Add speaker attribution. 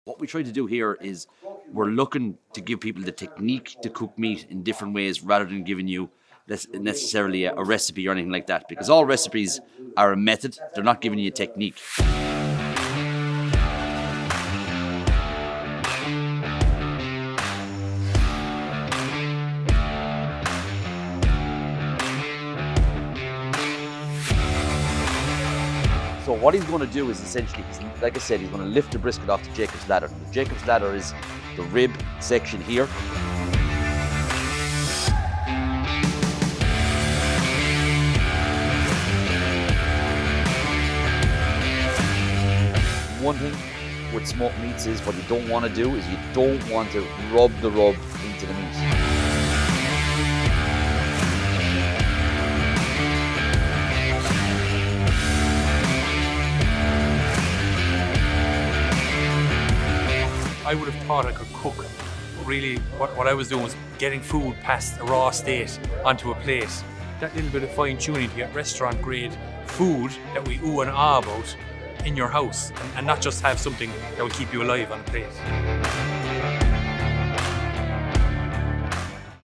Speaker 1: What we try to do here is we're looking to give people the technique to cook meat in different ways rather than giving you necessarily a recipe or anything like that, because all recipes are a method, they're not giving you a technique. So what he's going to do is essentially, like I said, he's going to lift the brisket off the Jacob's ladder. The Jacob's ladder is the rib section here. One thing with smoked meats is what you don't want to do is you don't want to rub the rub into the meat.
Speaker 2: I would have thought I could cook. Really, what I was doing was getting food past a raw state onto a plate. That little bit of fine tuning to get restaurant grade food that we ooh and ah about in your house, and not just have something that will keep you alive on a plate.